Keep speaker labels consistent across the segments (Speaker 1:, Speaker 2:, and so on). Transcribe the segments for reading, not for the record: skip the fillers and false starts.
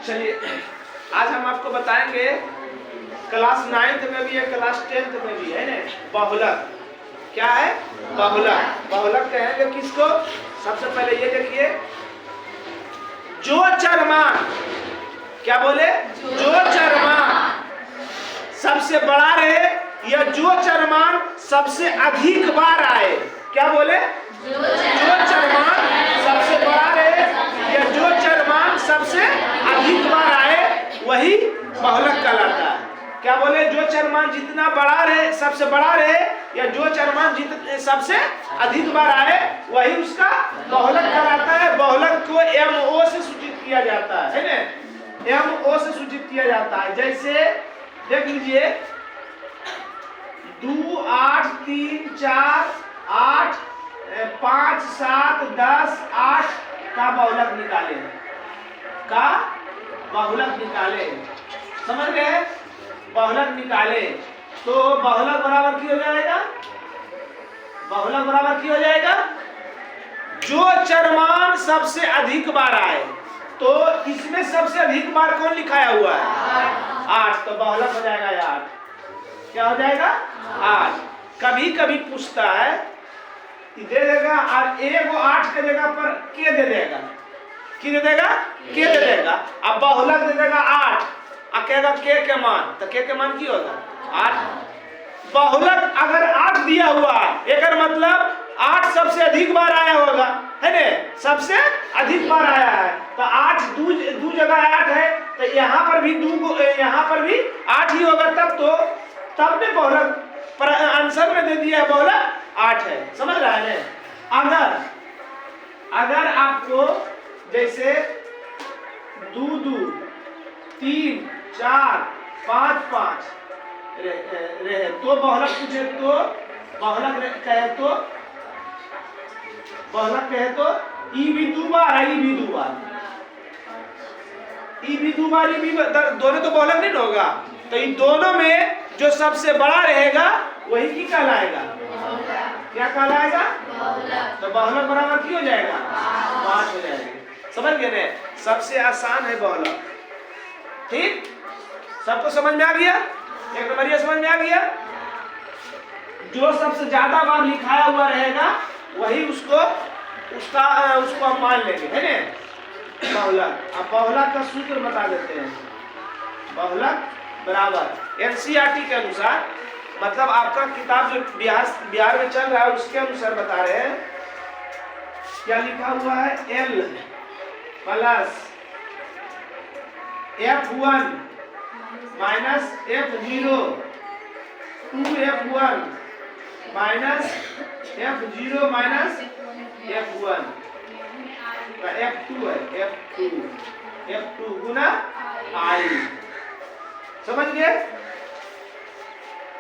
Speaker 1: चलिए आज हम आपको बताएंगे क्लास 9th में भी है, क्लास 10th में भी है ना, बहुलक। क्या है? बहुलक। बहुलक कहेंगे किसको? सबसे पहले ये देखिए, जो चरमान, क्या बोले? जो चरमान सबसे बड़ा रहे या जो चरमान सबसे अधिक बार आए। क्या बोले? जो चरमान सबसे बड़ा रहे या जो चरमान सबसे अधिक बार आए वही बहुलक कहलाता है। क्या बोले? जो चरमान जितना बड़ा रहे, सबसे बड़ा रहे या जो चरमान सबसे अधिक बार आए वही उसका बहुलक कहलाता है। बहुलक को MO से सूचित किया जाता है ना, MO से सूचित किया जाता है। जैसे देख लीजिए, 2 8 3 4 8 5 7 10 8 का बहुलक निकाले, का बहुलक निकाले। समझ गए? बहुलक निकाले तो बहुलक बराबर की हो जाएगा? बहुलक बराबर की हो जाएगा? जो चरमान सबसे अधिक बार आए। तो इसमें सबसे अधिक बार कौन लिखाया हुआ है? 8। तो बहुलक हो जाएगा 8। क्या हो जाएगा? 8। कभी कभी पूछता है, दे देगा और एगो 8 के जगह पर के दे देगा। की दे देगा? के दे देगा। अब बहुलक दे देगा 8, कहेगा के मान, तो के मान की होगा? 8। बहुलक अगर 8 दिया हुआ है, एक मतलब 8 सबसे अधिक बार आया होगा, है ना? सबसे अधिक बार आया है तो 8 दू जगह 8 है, तो यहाँ पर भी यहाँ पर भी 8 ही होगा। तब ने बहुलक पर आंसर में दे दिया है बहुलक 8 है। समझ रहा है? अगर आपको जैसे 2 2 3 4 5 5 रहे तो बहुलक पूछे तो बहुलक कहे तो ई भी 2 बार है, ई भी 2 बार, ई भी 2 बार, ई भी दोनों तो बहुलक नहीं होगा। तो इन दोनों में जो सबसे बड़ा रहेगा वही की कहलाएगा? क्या कहलाएगा? तो बहुलक बराबर की हो जाएगा? 5 हो जाएगा। समझ गए ना? सबसे आसान है बहुलक। ठीक, सबको समझ में आ गया? एक नंबरिया समझ में आ गया? जो सबसे ज्यादा बार लिखाया हुआ रहेगा वही उसको हम मान लेंगे, है ना? बहुलक। अब बहुलक का सूत्र बता देते हैं। बहुलक बराबर NCERT के अनुसार, मतलब आपका किताब जो बिहार में चल रहा है उसके अनुसार बता रहे हैं। क्या लिखा हुआ है? L plus F1 minus F0 2F1 minus F0 minus F1 F2 है, F2 गुना I। समझ गए?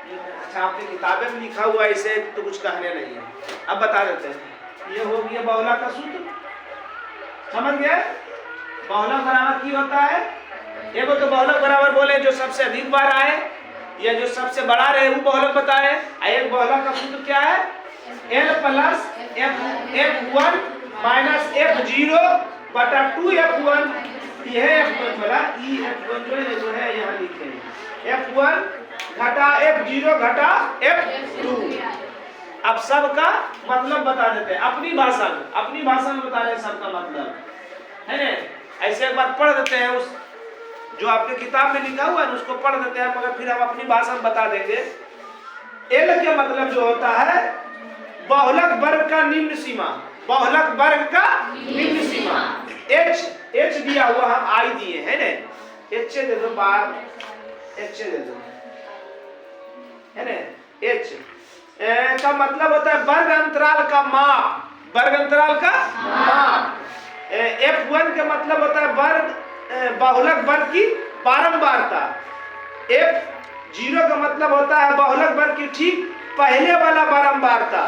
Speaker 1: अच्छा, आपने किताबें में लिखा हुआ इसे तो कुछ कहने नहीं है। अब बता देते हैं। ये हो गया बहुलक का सूत्र। समझ गए? बहुलक बराबर की होता है? एगो तो बहुलक बराबर बोले जो सबसे अधिक बार आए या जो सबसे बड़ा रहे वो बहुलक बताए। एक बहुलक का सूत्र क्या है? L plus F1 minus F0 बटा 2F1। यह F1 बड़ा ई F1 जो है यहाँ लिखे हैं, F1 घटा F0 घटा F2। अब सबका मतलब बता देते हैं अपनी भाषा में बता रहे हैं सबका मतलब, है ना? ऐसे एक बार पढ़ देते हैं, उस जो आपने किताब में लिखा हुआ है उसको पढ़ देते हैं, मगर फिर हम अपनी भाषा में बता देंगे। L के मतलब जो होता है बहुलक वर्ग का निम्न सीमा, बहुलक वर्ग का निम्न सीमा। H दिया हुआ हम I दिए, है ना? H दे दो, बार H दे दो, है ना? H का मतलब होता है वर्ग अंतराल का माप, वर्ग अंतराल का माप। F1 का मतलब होता है वर्ग बहुलक वर्ग की बारंबारता। F0 का मतलब होता है बहुलक वर्ग की ठीक पहले वाला बारंबारता।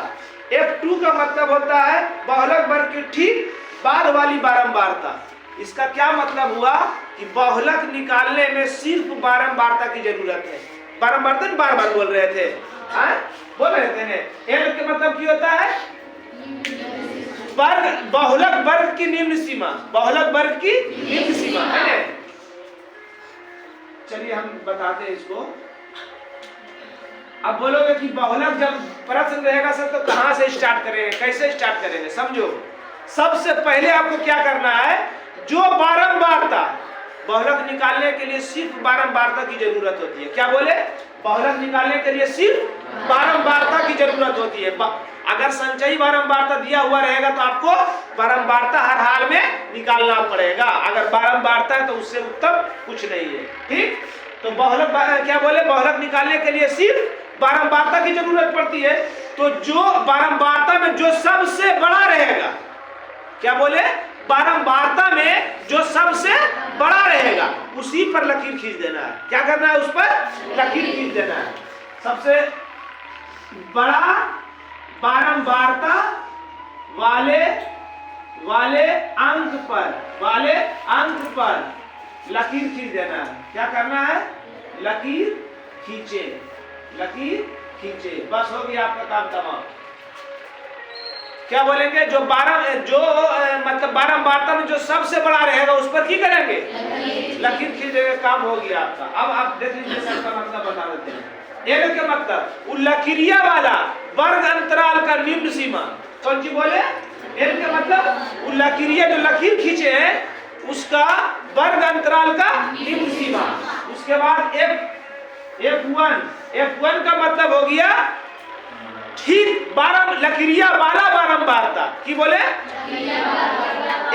Speaker 1: F2 का मतलब होता है बहुलक वर्ग की ठीक बाद वाली बारंबारता। इसका क्या मतलब हुआ कि बहुलक निकालने में सिर्फ बारंबारता की जरूरत है। बारंबारता बार बार बोल रहे थे, बोल रहे थे ने। L के मतलब क्या होता है? वर्ग बहुलक वर्ग की निम्न सीमा, बहुलक वर्ग की निम्न सीमा, है ना? चलिए हम बताते हैं इसको। अब बोलोगे कि बहुलक जब प्रश्न रहेगा सर तो कहां से स्टार्ट करेंगे, कैसे स्टार्ट करेंगे? समझो, सबसे पहले आपको क्या करना है, जो बारंबारता, बहुलक निकालने के लिए सिर्फ बारंबारता की जरूरत होती है। क्या बोले? बहुलक निकालने के लिए सिर्फ बारंबारता की जरूरत होती है। अगर संचयी बारंबारता दिया हुआ रहेगा तो आपको बारंबारता हर हाल में निकालना पड़ेगा। अगर बारंबारता है तो उससे उत्तम कुछ नहीं है। ठीक, तो बहुलक क्या बोले, बहुलक निकालने के लिए सिर्फ बारंबारता की जरूरत पड़ती है। तो जो बारंबारता में जो सबसे बड़ा रहेगा, क्या बोले, बारंबारता में जो सबसे बड़ा रहेगा उसी पर लकीर खींच देना है। क्या करना है? उस पर लकीर खींच देना है। सबसे बड़ा बारंबारता वाले अंक पर लकीर खींच देना है। क्या करना है? लकीर खींचे, बस हो गया आपका काम तमाम। क्या बोलेंगे? जो मतलब बारंबारता में जो सबसे बड़ा रहेगा उस पर क्या करेंगे? लकीर खींचेंगे, काम हो गया आपका। अब आप देख लीजिए, सर का मतलब बता देते हैं। एल के मतलब लकीरिया वाला वर्ग अंतराल का निम्न सीमा। कौन सी बोले? एल के मतलब लकीरिया, जो लकीर खींचे हैं उसका वर्ग अंतराल का निम्न सीमा। उसके बाद F1 का मतलब हो गया ठीक लकीरिया वाला बारंबारता। की बोले?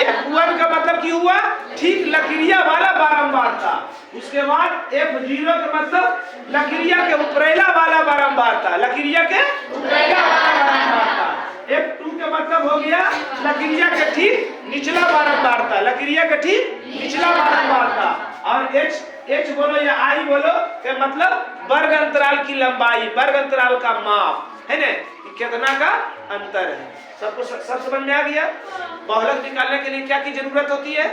Speaker 1: F1 का मतलब की हुआ ठीक लकीरिया वाला बारंबारता। उसके बाद F0 का मतलब लकीरिया के उपरेला वाला बारंबारता, लकीरिया के उपरेला वाला बारंबारता। F2 का मतलब हो गया लकीरिया के ठीक निचला बारंबारता, लकीरिया के ठीक निचला बारंबारता। और H बोलो या I बोलो के मतलब वर्ग अंतराल की लंबाई, वर्ग अंतराल का माप है ना, कितना का अंतर है। सबको सब समझ में आ गया? बहुलक निकालने के लिए क्या की जरूरत होती है?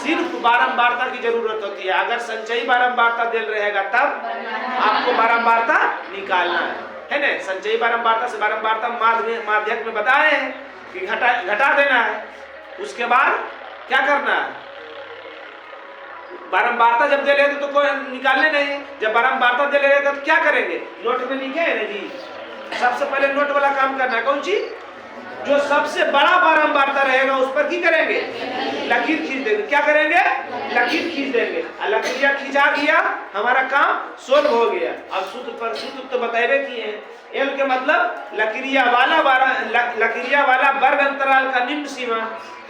Speaker 1: सिर्फ बारंबारता की जरूरत होती है। अगर संचयी बारंबारता दिल रहेगा तब आपको बारंबारता निकालना है ना। संचयी बारंबारता से बारंबारता माध्यक में बताए हैं कि घटा देना है। उसके बाद क्या करना है? बारंबारता जब दे रहे तो कोई निकालने नहीं। जब बारंबारता दे रहे तो क्या करेंगे? नोट में लिखे है ना जी, सबसे पहले नोट वाला काम करना है। कौन सी? जो सबसे बड़ा बारंबारता रहेगा उस पर की करेंगे? लकीर खींच देंगे। क्या करेंगे? लकीर खींच देंगे। लकीरिया खिंचा दिया, हमारा काम सोल्व हो गया। अब सूत्र तो बताए किए। एल के मतलब लकीरिया वाला वर्ग अंतराल का निम्न सीमा।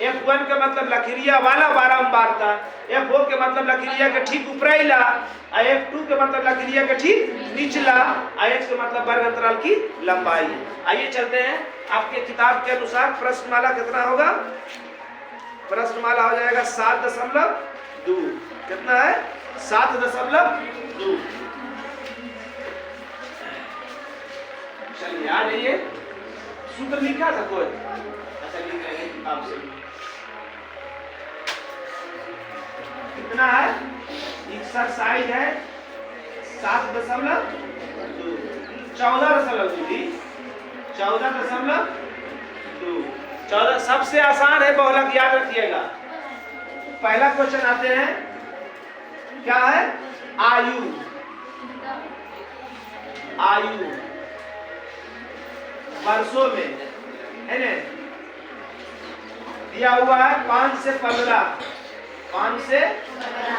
Speaker 1: F1 का मतलब लकीरिया वाला बारंबारता। F4 के मतलब लकीरिया के ठीक उपरेला। F2 के मतलब लकीरिया के ठीक निचला। H के मतलब वर्ग अंतराल की लंबाई। आइए चलते हैं। आपके किताब के अनुसार प्रश्नमाला कितना होगा? प्रश्नमाला हो जाएगा 7.2। कितना है? 7.2। चलिए आ जाइए। सूत्र लिखा था कोई? अच्छा लिख रहे हैं किताब से। कितना है? एक्सरसाइज है 7.2, 14.2। सबसे आसान है बहुलक, याद रखिएगा। पहला क्वेश्चन आते हैं, क्या है? आयु वर्षों में है ना, दिया हुआ है 5 से 15, 5 से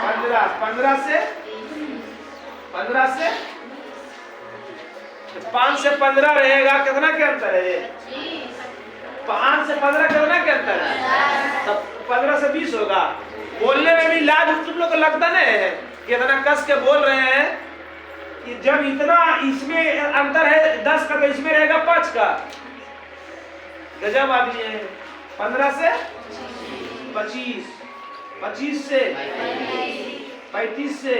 Speaker 1: 15, 15 से 5 से 15 रहेगा। कितना के अंतर है? 5 से 15 कितना के अंतर है? तब 15 से 20 होगा। बोलने में भी लाज तुम लोग को लगता नहीं है कि इतना कस के बोल रहे हैं कि जब इतना इसमें अंतर है 10 का तो इसमें रहेगा 5 का। गजब आदमी है। 15 से 25, 25 से 35 से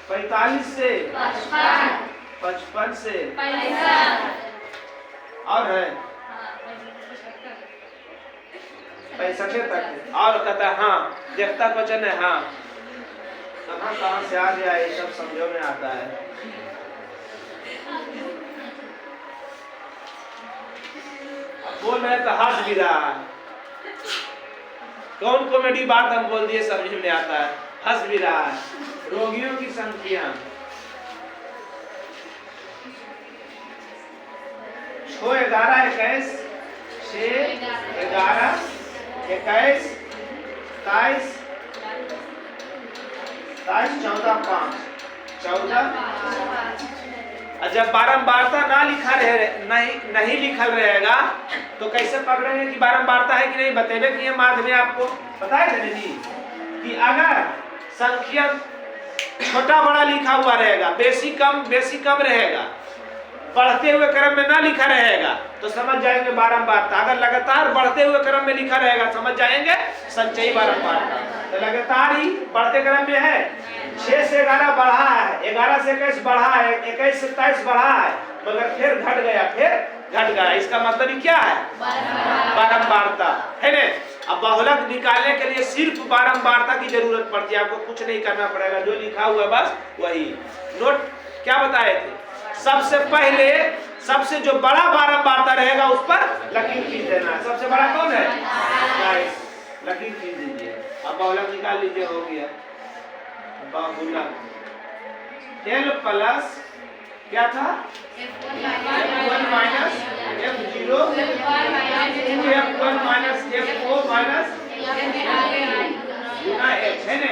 Speaker 1: 45 से 55 से और है 65 तक। और कहता है हाँ, देखता क्वेश्चन है हाँ, कहाँ से आ गया ये सब समझो में आता है। बोल रहे तो हंस भी रहा है। कौन कॉमेडी बात हम बोल दिए समझ में आता है। हंस भी रहा है। रोगियों की संख्या 6 11 21 6 11 21 27 14 5 14। जब बारंबारता ना लिखा रहे नहीं लिखल रहेगा तो कैसे पकड़ेंगे कि बारंबारता है कि नहीं? बतेबे कि ये माध्य में आपको बताए थे जी कि अगर संख्या छोटा बड़ा लिखा हुआ रहेगा, बेसी कम रहेगा, बढ़ते हुए क्रम में ना लिखा रहेगा तो समझ जाएंगे बारंबारता। अगर लगातार बढ़ते हुए क्रम में लिखा रहेगा समझ जाएंगे संचयी बारंबारता। तो लगातार ही बढ़ते क्रम में है। 6 से 11 बढ़ा है, 11 से 21 बढ़ा है, 21 से 27 बढ़ा है, मगर फिर घट गया। इसका मतलब ही क्या है? बारंबारता है ना। अब बहुलक निकालने के लिए सिर्फ बारंबारता की जरूरत पड़ती है, आपको कुछ नहीं करना पड़ेगा, जो लिखा हुआ है बस वही। नोट क्या बताए थे? सबसे पहले सबसे जो बड़ा बारंबारता रहेगा उस पर लकीर खींच देना है। सबसे बड़ा कौन है? लकीर खींच दीजिए। अब बहुलक निकाल लीजिए, हो गया बहुलक। L प्लस क्या था? F1 minus F0 2F1 minus F4 minus गुना H है ना।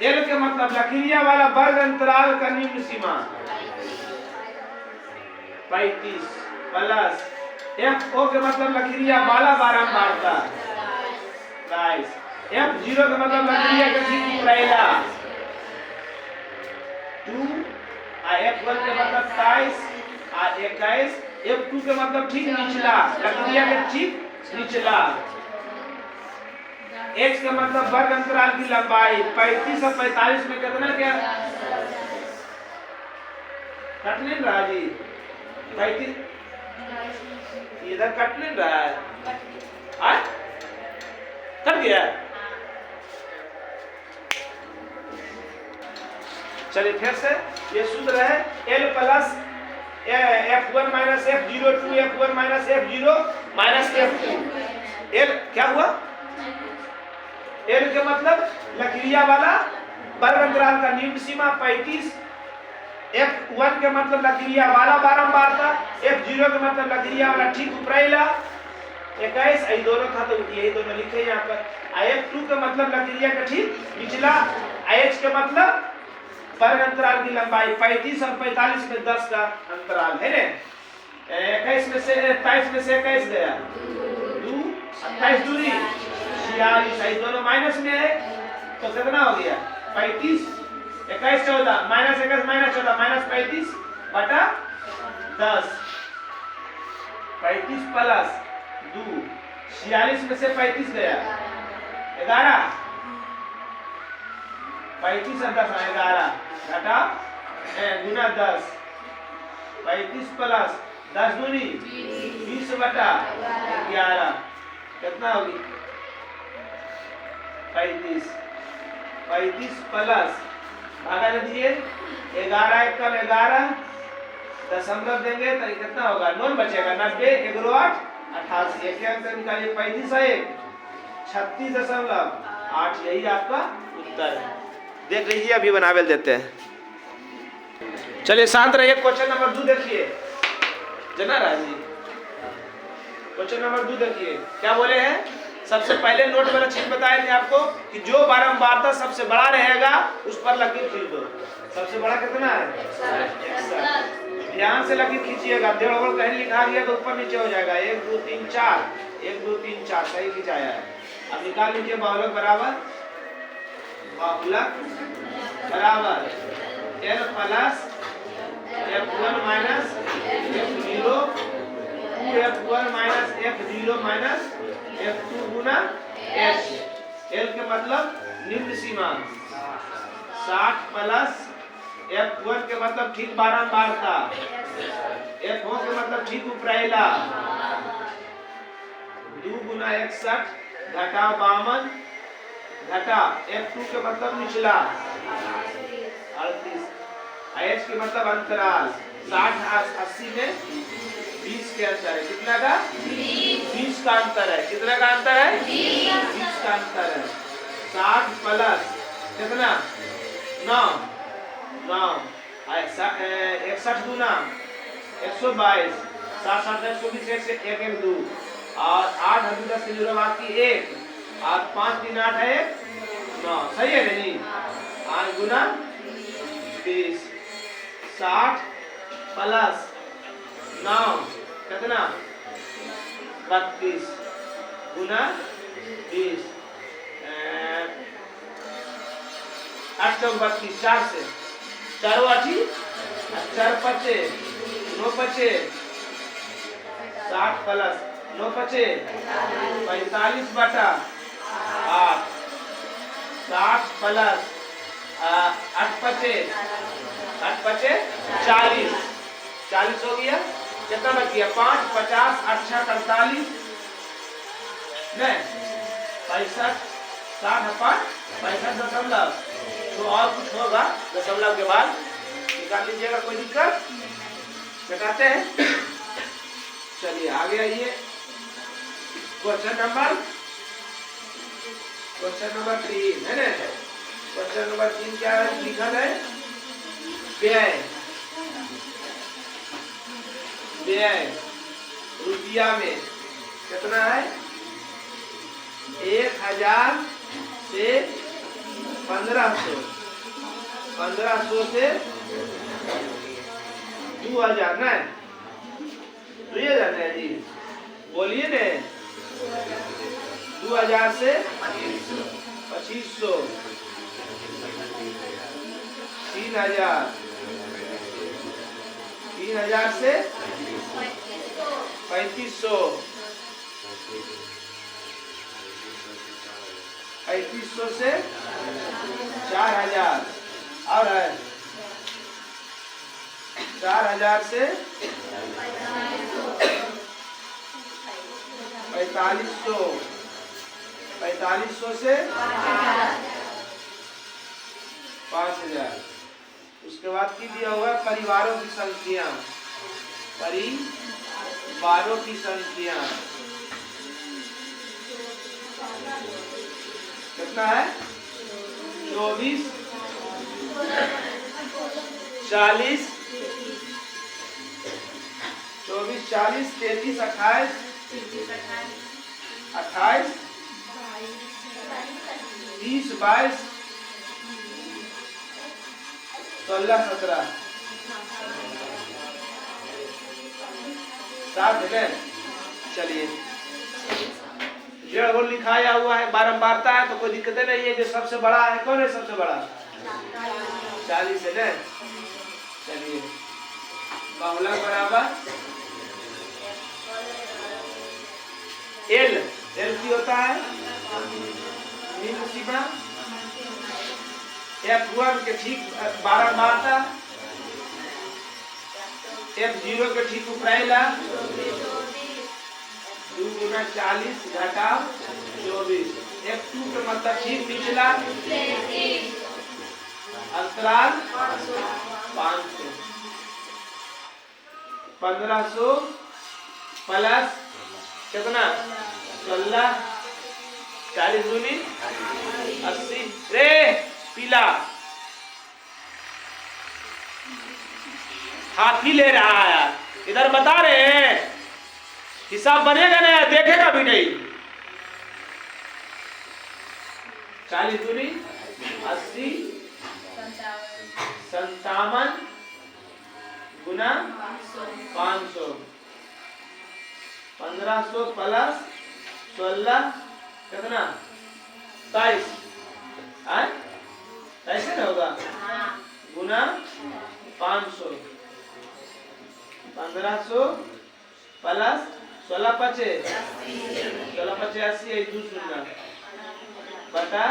Speaker 1: L के मतलब लकीरिया वाला वर्ग अंतराल का निम्न सीमा 35 प्लस FO के मतलब लकीरिया वाला बारंबारता 22, F0 के मतलब लकीरिया का ठीक पहला 2, F1 के मतलब 27 21, F2 के मतलब ठीक निचला, लकीरिया के ठीक निचला, H का मतलब वर्ग अंतराल की लंबाई 35 और 45 में कितना क्या कट नहीं रहा जी? 35 इधर कट नहीं रहा है, कट गया। चलिए फिर से ये सूत्र है L plus F1 minus F0 2F1 minus F0 minus F2। L क्या हुआ? L के मतलब लकीरिया वाला वर्ग अंतराल का निम्न सीमा 35, F1 के मतलब लकीरिया वाला बारंबारता, F0 के मतलब लकीरिया वाला ठीक उपराइला 21, ये दोनों था तो यही दोनों लिखे यहाँ पर। F2 का मतलब लकीरिया का ठीक निचला, H के मतलब वर्ग अंतराल की लंबाई 35 और 45 में 10 का अंतराल है ना। 21 में से 27 में से 21 गया 2 28 दूरी 46, दोनों माइनस में है तो कितना हो गया 35 21 14 माइनस 21 माइनस 14 माइनस 35 बटा 10, 35 प्लस 2 46 में से 35 गया 11, 35 और 10 11 घटा गुना 10, 35 प्लस 10 दूनी 20 बटा 11 कितना होगी 35 प्लस भागा दीजिए 11 एकम 11 दशमलव देंगे तो कितना होगा 9 बचेगा 90 11 8 88 एक अंक निकालिए 35 है 36.8 यही आपका उत्तर है। देख लीजिए अभी बनावेल देते हैं। चलिए शांत रहिए। क्वेश्चन नंबर 2 देखिए जना राजी। क्वेश्चन नंबर 2 देखिए क्या बोले हैं। सबसे पहले नोट वाला चीज बताए थे आपको कि जो बारंबारता सबसे बड़ा रहेगा उस पर लकीर खींच दो। सबसे बड़ा कितना है 160। ध्यान से लकीर खींचिएगा, डेढ़ ओवर कहीं लिखा गया तो ऊपर नीचे हो जाएगा। 1 2 3 4 1 2 3 4 सही खिंचाया है। अब निकाल लीजिए बहुलक बराबर L plus F1 minus F0 2F1 minus F0 minus F2 गुना H। L के मतलब निम्न सीमा 60 प्लस F1 के मतलब ठीक बारंबारता, F4 के मतलब ठीक उपराइला 2 गुना 61 घटा 52 घटा F2 के मतलब निचला 38, H के मतलब अंतराल 60 80 में 20 के अंतर है। कितना का 20 का अंतर है। कितना का अंतर है 20 का अंतर है। 60 प्लस कितना 9 9 61 दूना 122 7 7 120 1 1 1 2 और 8 हदू 10 की जीरो बाकी 1 और 5 3 8 है 9 सही है ना जी 8 गुना 20 60 प्लस 9 कितना 32 गुना 20 8 चौक 32 4 से 4 आठी 4 पचे 9 पचे 60 प्लस 9 पचे 45 बटा 8 60 प्लस 8 पचे 40 40 हो गया कितना बच गया 5 50 8 48 नहीं 65 60 5 65 दशमलव तो और कुछ होगा दशमलव के बाद निकाल लीजिएगा कोई दिक्कत घटाते हैं। चलिए आगे आइए क्वेश्चन नंबर 3 है ना। क्वेश्चन नंबर 3 क्या है लिखा है व्यय रुपया में कितना है 1000 से 1500 से 2000 ना 2000 है जी बोलिए ने 2000 से 2500 3000 से 3500 से 4000 और है 4000 से 4500 से 5000। उसके बाद की दिया हुआ है परिवारों की संख्या कितना है 24 40 33 28 30 22 16 17 7 है। चलिए जो लिखाया हुआ है बारंबारता है तो कोई दिक्कत नहीं है। जो सबसे बड़ा है कौन है सबसे बड़ा 40 है ना। चलिए बहुलक बराबर एल की होता है निम्न सीमा F1 के ठीक बारंबारता F0 के ठीक उपराइला 2 गुना 40 घटा 24 F2 के मतलब ठीक निचला अंतराल 500 1500 प्लस कितना 16 40 दूनी 80 रे पीला हाथी ले रहा है इधर बता रहे हैं हिसाब बनेगा ना देखेगा भी नहीं 40 दूनी 80 57 गुना 500 1500 प्लस 16 कितना 23 ऐसे ना होगा गुना 500 1500 प्लस 16 पचे 80 2 शून्य बटा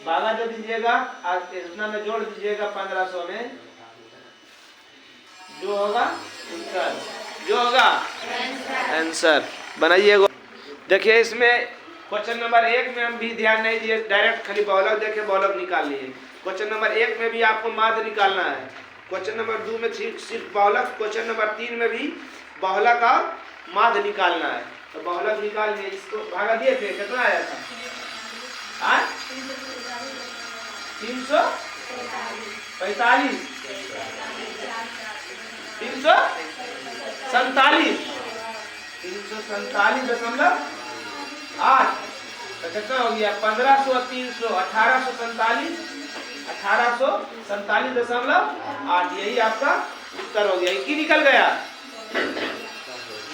Speaker 1: भागा जो दीजिएगा आज इतना में जोड़ दीजिएगा 1500 में जो होगा उत्तर जो होगा आंसर बनाइएगा। देखिए इसमें क्वेश्चन नंबर 1 में हम भी ध्यान नहीं दिए डायरेक्ट खाली बहुलक देखे बहुलक निकाल लिए। क्वेश्चन नंबर 1 में भी आपको माध्य निकालना है। क्वेश्चन नंबर 2 में सिर्फ बहुलक। क्वेश्चन नंबर 3 में भी बहुलक और माध्य निकालना है। तो बहुलक निकाल लिए इसको भागा दिए थे कितना आया था 345 347 347.8 तो कितना हो गया 1500 300 1847 1847.8 यही आपका उत्तर हो गया। की निकल गया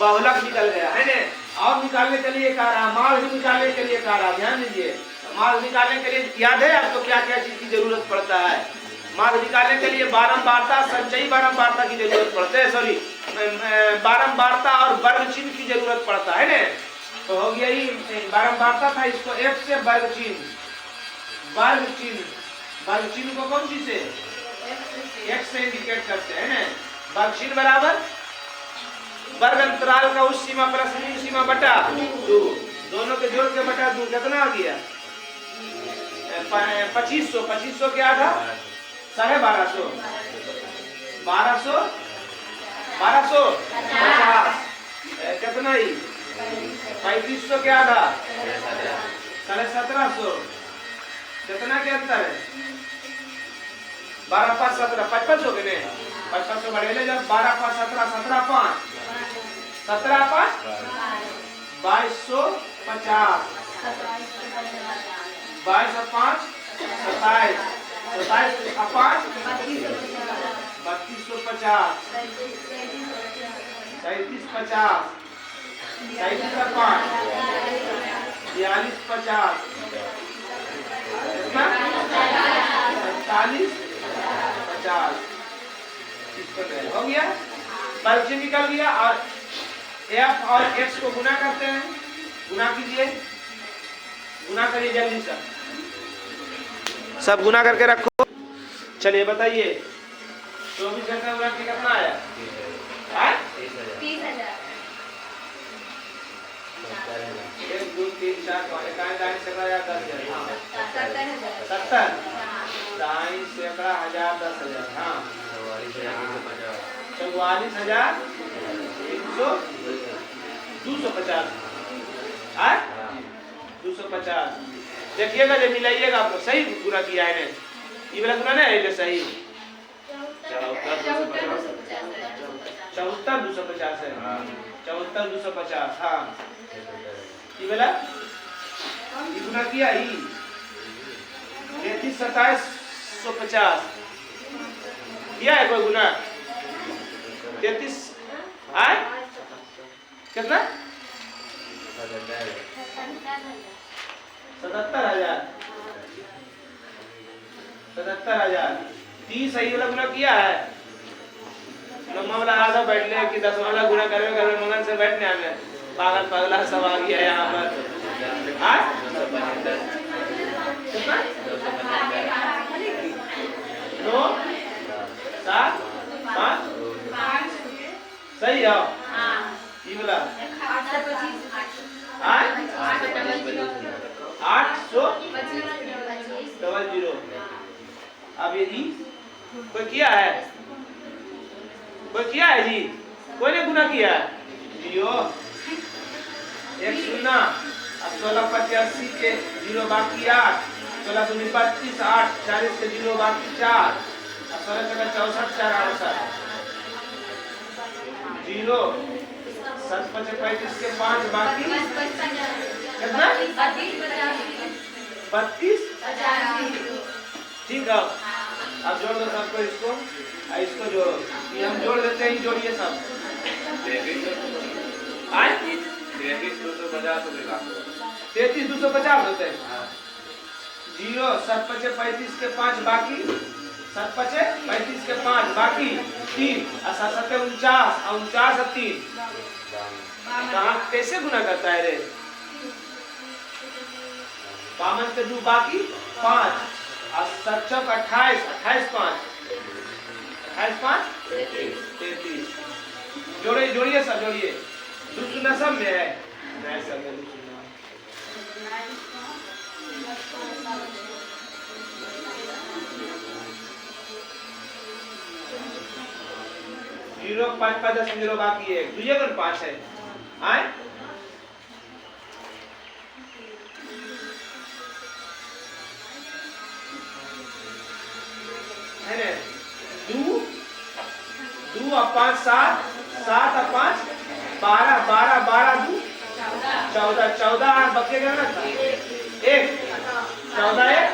Speaker 1: बहुलक निकल गया है ना। और निकालने के लिए कारा माल भी निकालने के लिए कारा ध्यान दीजिए। माल निकालने के लिए याद है आपको क्या क्या चीज की जरूरत पड़ता है। माल निकालने के लिए बारंबारता संचयी बारंबारता की जरूरत पड़ता है सॉरी बारंबारता और वर्ग चिन्ह की जरूरत पड़ता है ना। तो हो गया ही बारंबारता था इसको F से वर्ग चिन्ह को कौन सी से X से इंडिकेट करते हैं ना। वर्ग चिन्ह बराबर वर्ग अंतराल का उस सीमा प्लस न्यून सीमा बटा 2 दोनों के जोड़ के बटा 2 कितना आ गया 2500 क्या था 1250 कितना ही 3500 क्या था 1750 कितना के अंतर है 12 5 17 55 हो गए 55 बढ़े ले जब 12 5 17 17 5 17 5 2250 22 5 27 27 5 3250 3750 37 5 4250 कितना 4750 हो गया। वर्ग चिन्ह निकल गया और F और X को गुना करते हैं। गुना कीजिए गुना करिए जल्दी सब गुना करके रखो। चलिए बताइए 24 घंटा गुना के कितना आया 30,000 1 2 3 4 5 इकाई लाइन से 70 दाई सैकड़ा हजार 10,000 हाँ 44,000 250 250 देखिएगा जब मिलाइएगा आपको सही गुना किया है ये वाला गुना नहीं है सही 74 250 है 74 250 हाँ ये वाला ये गुना किया ही 33 2750 किया है कोई गुना 33 आए कितना 77,000 30 सही वाला गुना किया है मामला आधा बैठ ले कि 10 वाला गुना करवे मगन से बैठने हमें पागल पगला सब आ गया यहाँ पर कितना 9 7 5 सही है ये वाला 800 अब ये जी कोई किया है जी कोई ने गुना किया है जीरो 1 0 अब 1685 के 0 बाकी 8 16 दूनी 32 8 40 के 0 बाकी 4 अब 16 चौका 64 4 68 0 7 5 35 के 5 बाकी कितना 32 ठीक है। अब जोड़ दो सबको इसको जोड़ो ये हम जोड़ देते हैं जोड़िए सब 33 250 होते हैं 0 7 5 35 के 5 बाकी 7 5 35 के 5 बाकी 3 और 7 7 49 और 49 और 3 कहाँ कैसे गुना करता है रे 52 के 2 बाकी 5 और 7 चौक 28 28 5 28 5 33 जोड़िए सब जोड़िए दूसरा सब में है नया सब में जीरो 5 5 10 0 बाकी है 2 5 है आए और 5 7, 7 और 5 12, 12 12 2 14, 14 और बचेगा ना 1, 14 1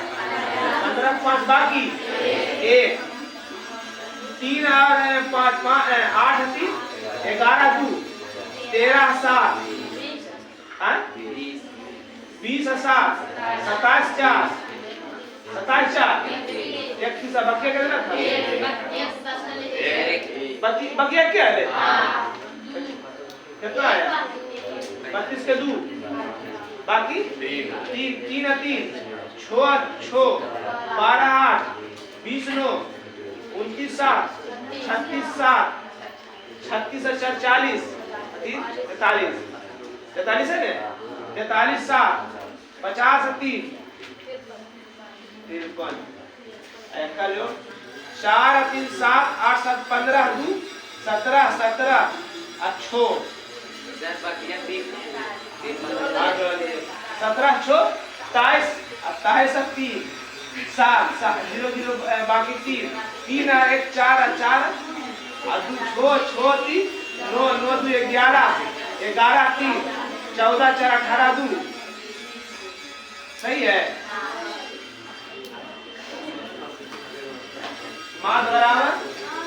Speaker 1: 15, 5 बाकी 1, 3 और 5 5 8 3 11 2 13 7 20 7 27 4 27 4 एक किसा बकिया कितना था बकिया क्या है कितना आया 32 के 2 बाकी 3 3 3 6 6 12 8 20 9 29 7 36 7 36 और 4 40 43 43 है ना 43 7 50 3 53 कर लो 4 3 7 8 7 15 2 17 17 और 6 17 6 27 27 3 7 0 0 बाकी 3 3 और 1 4 और 4 और 2 6 3 9 9 2 11 11 3 14 4 18 2 सही है मास बराबर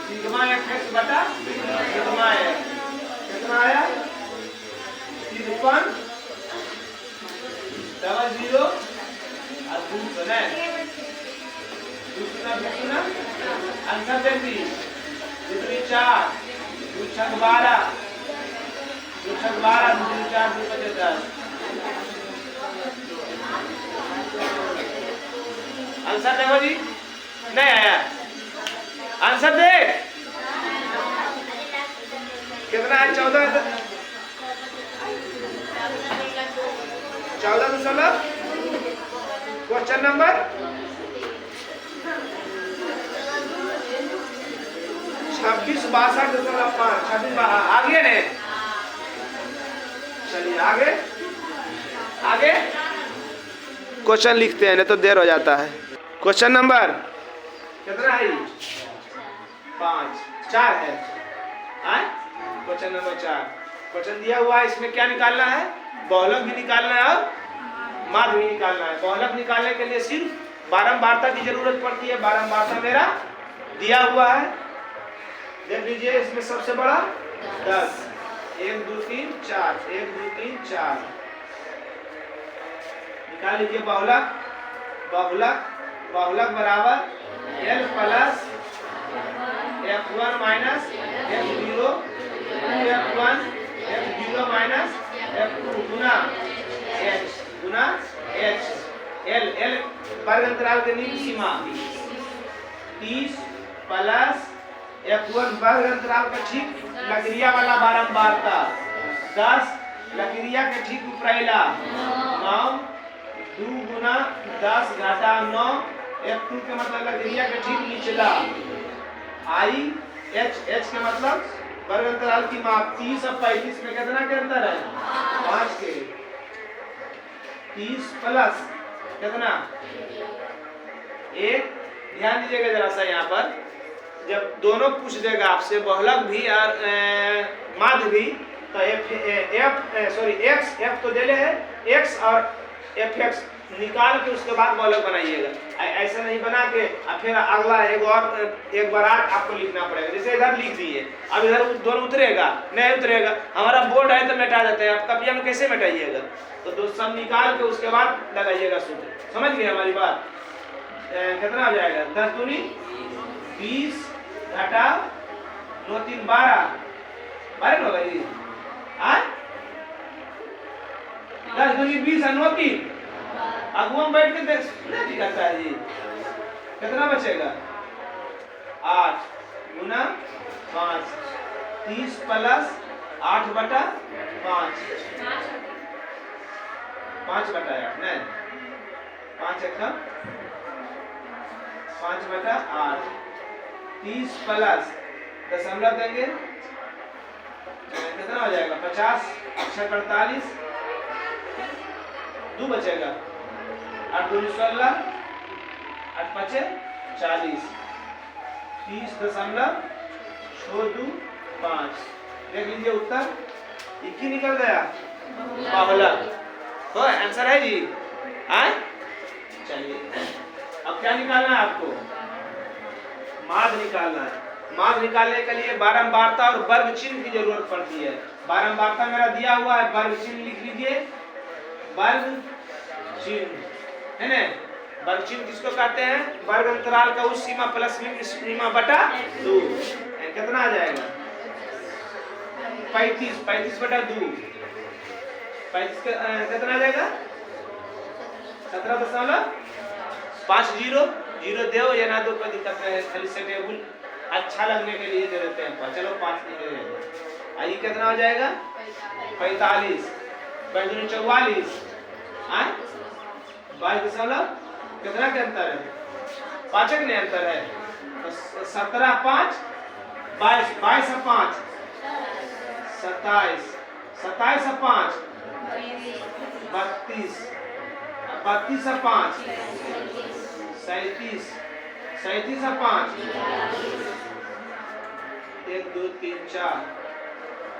Speaker 1: सिग्मा x बटा सिग्मा x कितना आया 53 डबल 0 और 2 सुना दूसरा आंसर दे दी दूसरी 4 2 6 12 2 6 12 दूसरी 4 2 बचे 10 आंसर देखो जी नहीं आया आंसर दे कितना है 14 14 क्वेश्चन नंबर 26 62.5 26 आगे ने चलिए आगे आगे क्वेश्चन लिखते हैं नहीं तो देर हो जाता है क्वेश्चन नंबर कितना है 5 4 है क्वेश्चन नंबर 4 क्वेश्चन दिया हुआ है इसमें क्या निकालना है बहुलक भी निकालना है और माध्य भी निकालना है बहुलक निकालने के लिए सिर्फ बारंबारता की जरूरत पड़ती है बारंबारता मेरा दिया हुआ है देख लीजिए इसमें सबसे बड़ा 10 1 2 3 4 1 2 3 4 निकाल लीजिए बहुलक बहुलक बहुलक बराबर L plus F1 minus F0 F1 F0 minus F2 गुना H L L वर्ग अंतराल के निम्न सीमा 30 प्लस F1 वर्ग अंतराल का ठीक लकड़िया वाला बारंबारता 10 लकड़िया के ठीक उपरेला 9 2 गुना 10 घटा 9 F2 के मतलब लकड़िया के ठीक निचला I H H के मतलब वर्ग अंतराल की माप 30 और 35 में कितना के अंतर है 5 के 30 प्लस कितना 1 ध्यान दीजिएगा जरा सा यहाँ पर जब दोनों पूछ देगा आपसे बहुलक भी और माध्य भी तो एक्स एफ तो दे है एक्स और एफ एक्स निकाल के उसके बाद बहुलक बनाइएगा ऐसा नहीं बना के फिर अगला एक बार आपको लिखना पड़ेगा जैसे इधर लिख दिए अब इधर दोनों उतरेगा नहीं उतरेगा हमारा बोर्ड है तो मिटा देते हैं आप कपिया में कैसे मिटाइएगा तो दो सब निकाल के उसके बाद लगाइएगा सूत्र समझ गए हमारी बात कितना हो जाएगा 10 दूनी 20 घटा 9 3 12 12 होगा जी 10 दूनी 20 और 9 3 अगुआ में बैठ के नहीं करता है जी कितना बचेगा 8 गुना 5 30 प्लस 8 बटा 5 5 बटा 8 नहीं 5 एक 5 बटा 8 30 प्लस दशमलव देंगे कितना हो जाएगा 50 6 48 2 बचेगा 8 2 16 8 5 40 30.6 2 2 5। देख लीजिए उत्तर, ये की निकल गया, बहुलक। तो आंसर है जी। आए चलिए, अब क्या निकालना है आपको? माध्य निकालना है। माध्य निकालने के लिए बारंबारता और वर्ग चिन्ह की जरूरत पड़ती है। बारंबारता मेरा दिया हुआ है, वर्ग चिन्ह लिख लीजिए, वर्ग चिन्ह है ना। वर्ग चिन्ह किसको कहते हैं? वर्ग अंतराल का उस सीमा प्लस सीमा बटा 2। कितना आ जाएगा? 35, 35 बटा 2, 35 कितना आ जाएगा? 17.50। 0 दो या ना दो, कोई दिक्कत नहीं है, खाली से टेबल अच्छा लगने के लिए दे देते हैं। चलो 5 लिख देंगे। आइए कितना हो जाएगा? 45, 44, 22 कितना के अंतर है? 5 के अंतर है। तो 17 5 22, 22 और 5 27, 27 और 5 32, 32 और 5 37, 37 और 5 1 2 3 4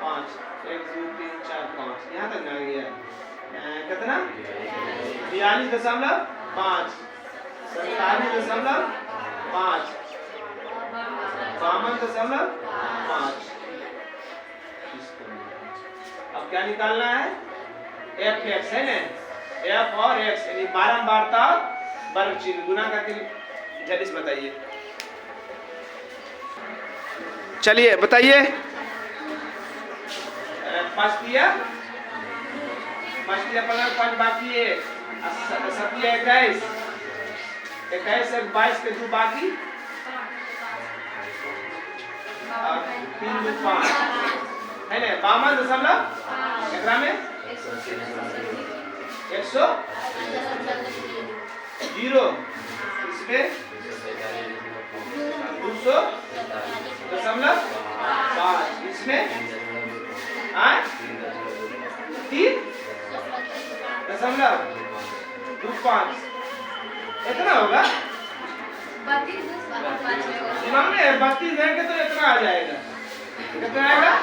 Speaker 1: 5 1 2 3 4 5 यहाँ तक ना गया। कितना? 42.5, 47.5, 52.5। अब क्या निकालना है? एफ एक्स है ना, एफ और एक्स यानी बारंबारता वर्ग चिन्ह गुना करके जल्दी से बताइए। चलिए बताइए। फर्स्ट ईयर 5 बाकी है, 21 22 के 2 बाकी और 3 2 5 है ना। 52 एकरा में 100 0, इसमें 200.5, इसमें 3.25। इतना होगा। 32 देंगे तो इतना आ जाएगा। कितना आएगा?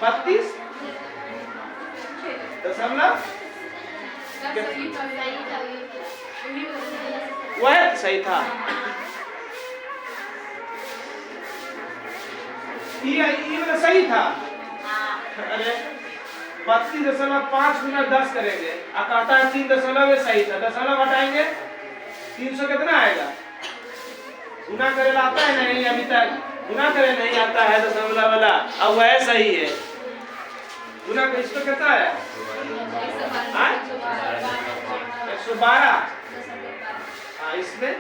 Speaker 1: 32 दशमलव, वह सही था। ये सही था। अरे 32.5 गुना 10 करेंगे, कहता है 3 दशमलव सही था। दशमलव हटाएंगे 300 कितना आएगा? गुना करे आता है नहीं, अभी तक गुना करे नहीं आता है दशमलव वाला। अब वह सही है। गुना का इसको कितना है? 112। हाँ, इसमें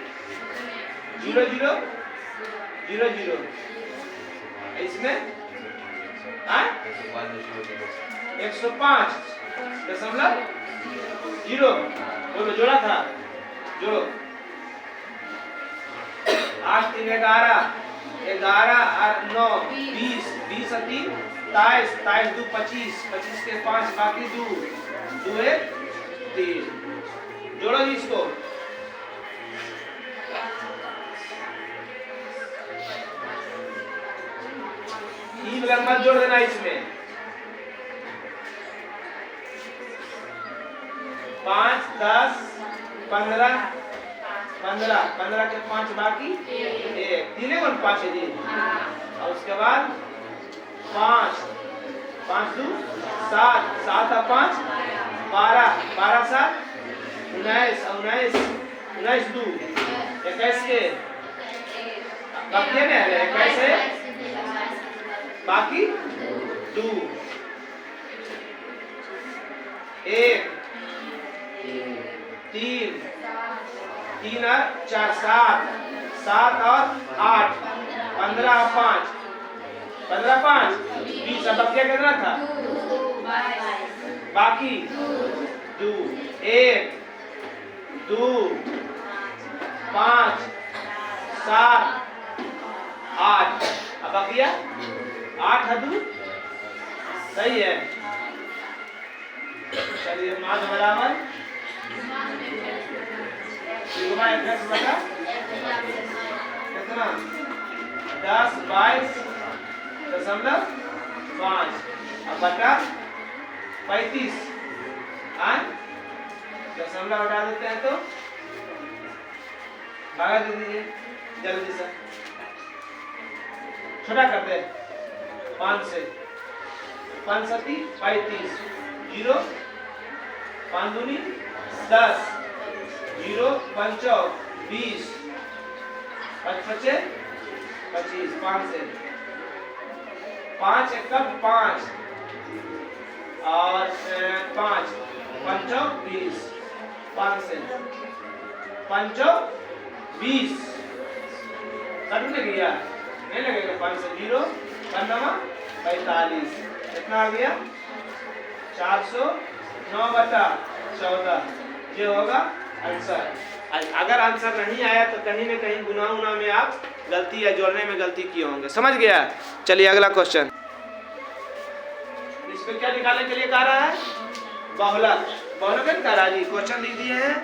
Speaker 1: 0 0 0 0, इसमें 105.0 बोलो, जोड़ा था, जोड़ो। 8 3 11, 11 और 9 20, 20 और 3 23, 23 2 25, 25 के 5 बाकी 2 2 1 3। जोड़ो जी इसको। मत जोड़ देना इसमें। 5 10 15 15, 15 के 5 बाकी 1, 3 और 5 है जी। और उसके बाद 5 5 2 7, 7 और 5 12, 12 7 19, 19 19 2 21 के बाकी है ना, 21 है बाकी 2 1 3 3 और 4 7, 7 और 8 15 और 5 15 5 20। अब क्या कितना था? बाकी 2 1 2 5 7 8। अब बाकी 8 है 2 सही है। चलिए मान बराबर सिग्मा fx बटा कितना 1022.5 अब बटा 35 दशमलव हटा देते हैं तो भागा दे दीजिए जल्दी से, छोटा करते हैं 5 से, 5 सती 35, 0 5 दूनी 10, 0 5 20, 5 पचे 25, 5 से 5 1 5 और 5 5 20, 5 से 5 20 कटने गया नहीं लगेगा, 5 से 0 45, कितना आ गया 409/14, ये होगा आंसर। अगर आंसर नहीं आया तो कहीं न कहीं गुना उना में आप गलती या जोड़ने में गलती किए होंगे, समझ गया। चलिए अगला क्वेश्चन, इस पे क्या निकालने के लिए कह रहा है, बहुलक का निकाल रहा है जी। क्वेश्चन लिख दिए हैं,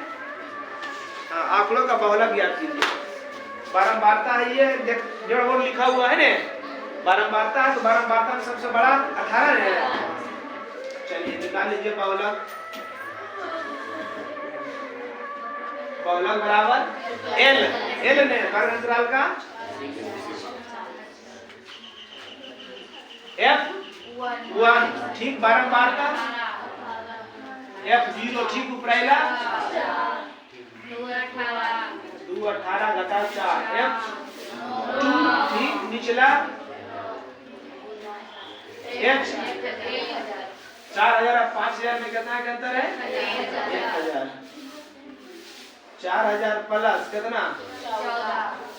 Speaker 1: आंकड़ों का बहुलक ज्ञात कीजिए। बारंबारता है ये, जो लिखा हुआ है ना बारंबारता है, तो बारंबारता में सबसे बड़ा 18 है। चलिए निकाल लीजिए बहुलक। बहुलक बराबर एल ने वर्ग अंतराल का F1 ठीक बारंबारता F0 ठीक उपरायला 218 घटा 4 F2 ठीक निचला H 4000 और 5000 में कितना का अंतर है 1000, 4000 प्लस कितना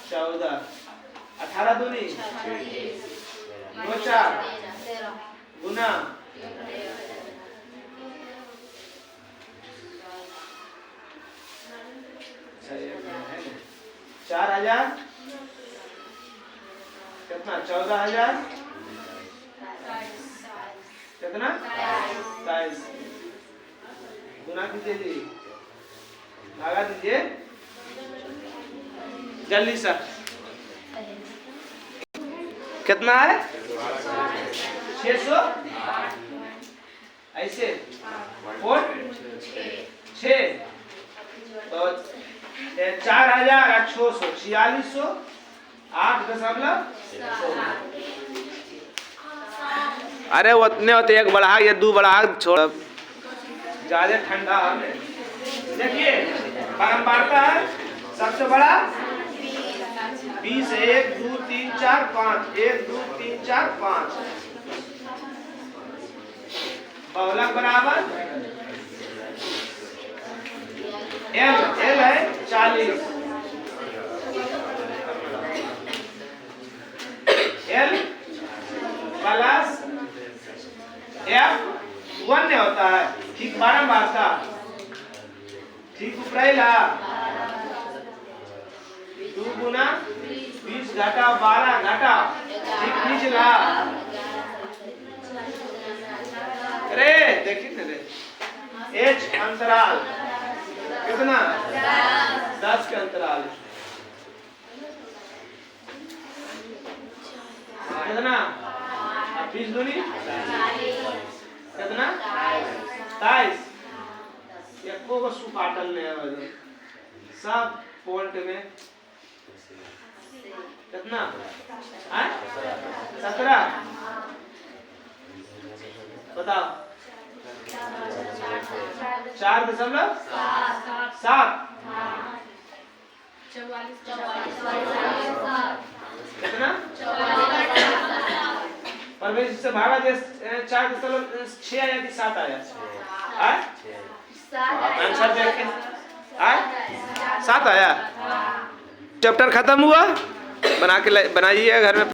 Speaker 1: 14, 18 दूनी 4 गुना 4000 कितना 14000 कितना 27, गुना कीजिए जी, भागा दीजिए जल्दी से, कितना है 600 ऐसे 6 तो 4600 4600 8.16। अरे उतने होते, एक बढ़ा या 2 बढ़ा छोड़, ज्यादा ठंडा है। देखिए बारंबारता है सबसे बड़ा 20 1 2 3 4 5 1 2 3 4 5। बहुलक बराबर एल है 40, एल प्लस F1 ने होता है ठीक बारंबारता ठीक उपरायला 2 गुना 20 घटा 12 घटा ठीक निचला, अरे देखिए ना रे H अंतराल कितना 10 के अंतराल कितना 20 दूनी कितना 27, एको को सुपाटल नहीं है सब पॉइंट में कितना 17, बताओ 4.7 कितना परमेश से भागा दे 4.6 आया कि 7 आया, आंसर देख के 7 आया। चैप्टर खत्म हुआ, बनाइए घर में।